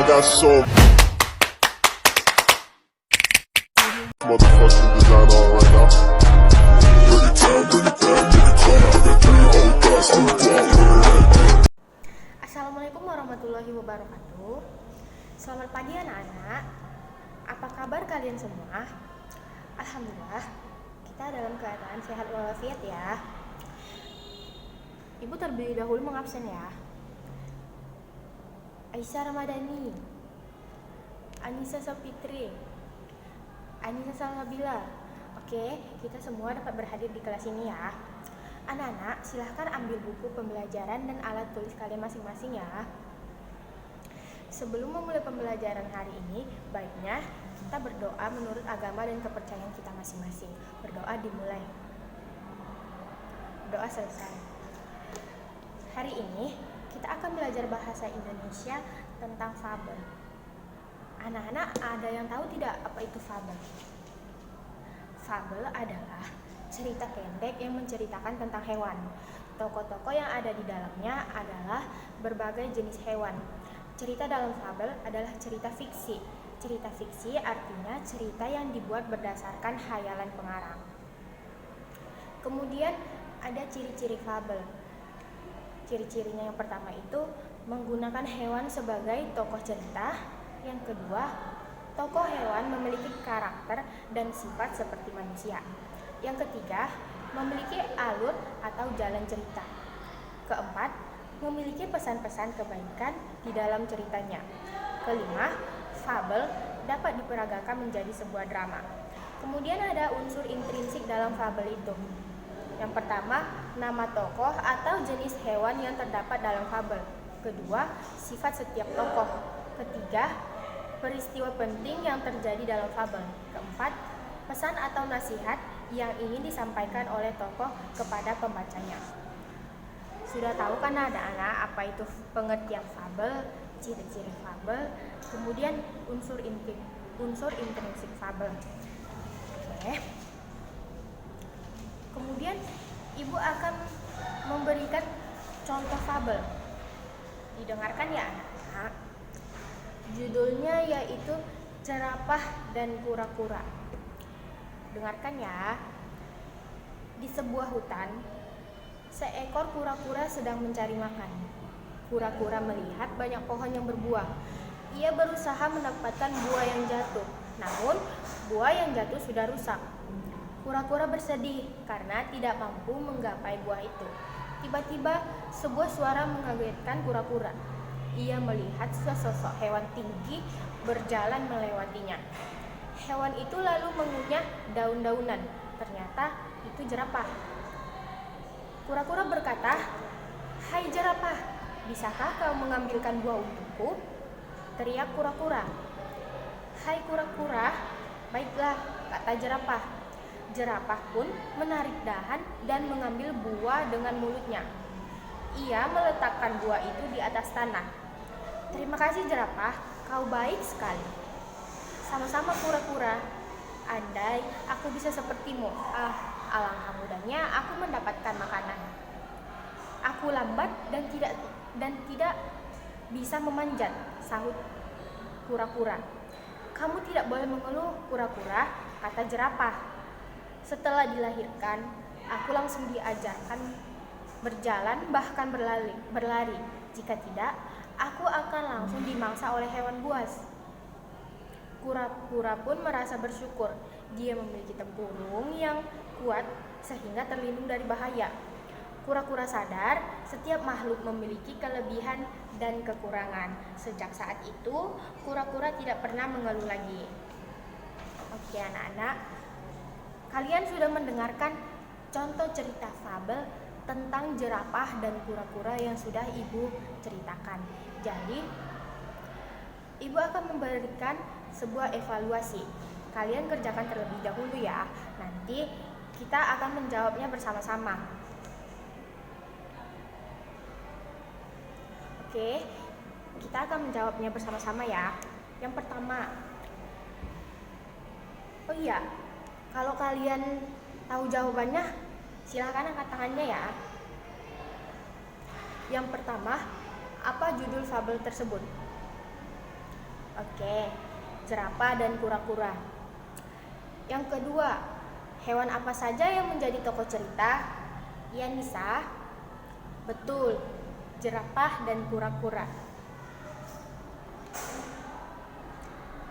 got so motherfucking design on right now. Bring it down, bring it down, bring it down. Bring it down, oh God, so wild. Assalamualaikum warahmatullahi wabarakatuh. Selamat pagi anak-anak. Apa kabar kalian semua? Alhamdulillah, kita dalam keadaan sehat walafiat ya. Ibu terlebih dahulu mengabsen ya. Aisyah Ramadhani, Anissa Sapitri, Anissa Salsabila. Oke, kita semua dapat berhadir di kelas ini ya. Anak-anak, silahkan ambil buku pembelajaran dan alat tulis kalian masing-masing ya. Sebelum memulai pembelajaran hari ini, baiknya kita berdoa menurut agama dan kepercayaan kita masing-masing. Berdoa dimulai. Doa selesai. Hari ini kita akan belajar bahasa Indonesia tentang fabel. Anak-anak, ada yang tahu tidak apa itu fabel? Fabel adalah cerita pendek yang menceritakan tentang hewan. Tokoh-tokoh yang ada di dalamnya adalah berbagai jenis hewan. Cerita dalam fabel adalah cerita fiksi. Cerita fiksi artinya cerita yang dibuat berdasarkan khayalan pengarang. Kemudian ada ciri-ciri fabel. Ciri-cirinya yang pertama itu menggunakan hewan sebagai tokoh cerita. Yang kedua, tokoh hewan memiliki karakter dan sifat seperti manusia. Yang ketiga, memiliki alur atau jalan cerita. Keempat, memiliki pesan-pesan kebaikan di dalam ceritanya. Kelima, fabel dapat diperagakan menjadi sebuah drama. Kemudian ada unsur intrinsik dalam fabel itu. Yang pertama, nama tokoh atau jenis hewan yang terdapat dalam fabel. Kedua, sifat setiap tokoh. Ketiga, peristiwa penting yang terjadi dalam fabel. Keempat, pesan atau nasihat yang ingin disampaikan oleh tokoh kepada pembacanya. Sudah tahu kan anak-anak apa itu pengertian fabel, ciri-ciri fabel, kemudian unsur intrinsik fabel. Oke. Kemudian ibu akan memberikan contoh fabel. Didengarkan ya anak-anak. Judulnya yaitu Jerapah dan Kura-kura. Dengarkan ya. Di sebuah hutan, seekor kura-kura sedang mencari makan. Kura-kura melihat banyak pohon yang berbuah. Ia berusaha mendapatkan buah yang jatuh. Namun, buah yang jatuh sudah rusak. Kura-kura bersedih karena tidak mampu menggapai buah itu. Tiba-tiba, sebuah suara mengagetkan kura-kura. Ia melihat sesosok hewan tinggi berjalan melewatinya. Hewan itu lalu mengunyah daun-daunan. Ternyata itu jerapah. Kura-kura berkata, "Hai jerapah, bisakah kau mengambilkan buah untukku?" Teriak kura-kura. "Hai kura-kura, baiklah," kata jerapah. Jerapah pun menarik dahan dan mengambil buah dengan mulutnya. Ia meletakkan buah itu di atas tanah. "Terima kasih jerapah, kau baik sekali." "Sama-sama kura-kura. Andai aku bisa sepertimu. Alangkah mudahnya aku mendapatkan makanan. Aku lambat dan tidak bisa memanjat," sahut kura-kura. "Kamu tidak boleh mengeluh kura-kura," kata jerapah. "Setelah dilahirkan, aku langsung diajarkan berjalan bahkan berlari. Jika tidak, aku akan langsung dimangsa oleh hewan buas." Kura-kura pun merasa bersyukur. Dia memiliki tempurung yang kuat sehingga terlindung dari bahaya. Kura-kura sadar setiap makhluk memiliki kelebihan dan kekurangan. Sejak saat itu, kura-kura tidak pernah mengeluh lagi. Oke anak-anak, kalian sudah mendengarkan contoh cerita fabel tentang jerapah dan kura-kura yang sudah ibu ceritakan. Jadi, ibu akan memberikan sebuah evaluasi. Kalian kerjakan terlebih dahulu ya. Nanti kita akan menjawabnya bersama-sama. Oke, kita akan menjawabnya bersama-sama ya. Yang pertama, oh iya, kalau kalian tahu jawabannya, silahkan angkat tangannya ya. Yang pertama, apa judul fabel tersebut? Oke, jerapah dan kura-kura. Yang kedua, hewan apa saja yang menjadi tokoh cerita? Ya Nisa, betul, jerapah dan kura-kura.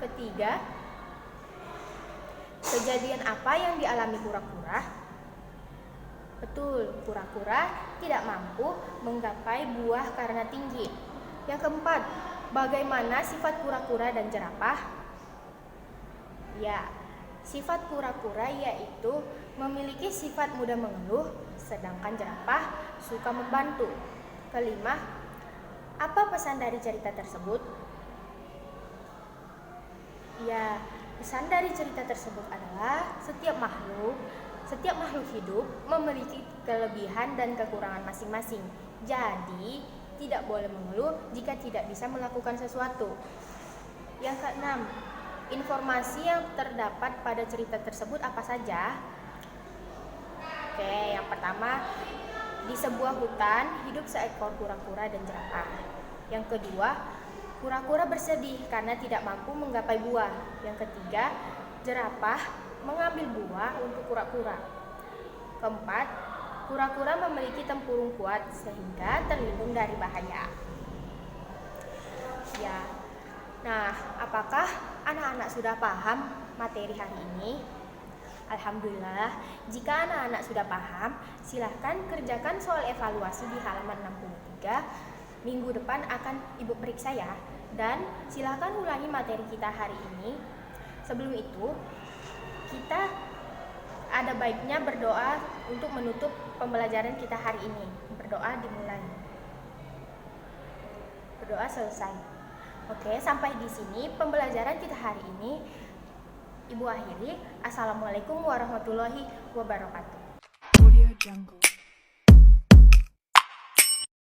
Ketiga, kejadian apa yang dialami kura-kura? Betul, kura-kura tidak mampu menggapai buah karena tinggi. Yang keempat, bagaimana sifat kura-kura dan jerapah? Ya, sifat kura-kura yaitu memiliki sifat mudah mengeluh, sedangkan jerapah suka membantu. Kelima, apa pesan dari cerita tersebut? Ya, pesan dari cerita tersebut adalah setiap makhluk hidup memiliki kelebihan dan kekurangan masing-masing. Jadi, tidak boleh mengeluh jika tidak bisa melakukan sesuatu. Yang keenam, informasi yang terdapat pada cerita tersebut apa saja? Oke, yang pertama, di sebuah hutan hidup seekor kura-kura dan jerapah. Yang kedua, kura-kura bersedih karena tidak mampu menggapai buah. Yang ketiga, jerapah mengambil buah untuk kura-kura. Keempat, kura-kura memiliki tempurung kuat sehingga terlindung dari bahaya. Ya. Nah, apakah anak-anak sudah paham materi hari ini? Alhamdulillah, jika anak-anak sudah paham, silahkan kerjakan soal evaluasi di halaman 63. Minggu depan akan Ibu periksa ya. Dan silahkan ulangi materi kita hari ini. Sebelum itu, kita ada baiknya berdoa untuk menutup pembelajaran kita hari ini. Berdoa dimulai. Berdoa selesai. Oke, sampai di sini pembelajaran kita hari ini. Ibu akhiri. Assalamualaikum warahmatullahi wabarakatuh. Audio Jungle.